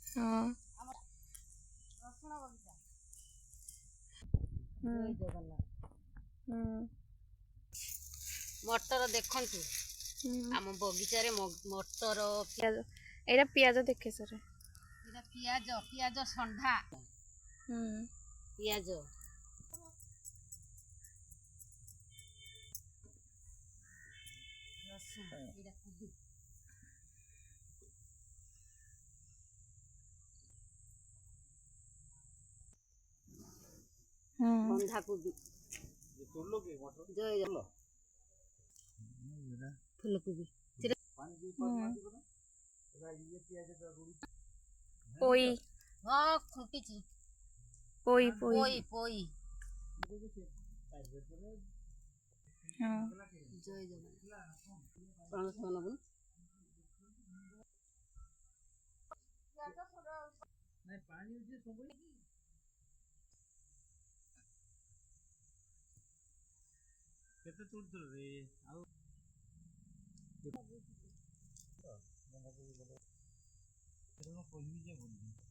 ହଁ मटर देखंतु आम बगीचारे मटर पियाज एटा पियाज देखे सर पियाज पियाज संढा पियाज बंधा कोबी फूलकोबी पोई हाँ खुंटी पोई पोई पोई हाँ जय जगन्नाथ केते तुलतुल रे आउ बंधा कोबी बंधा कोबी कहबी जे बोली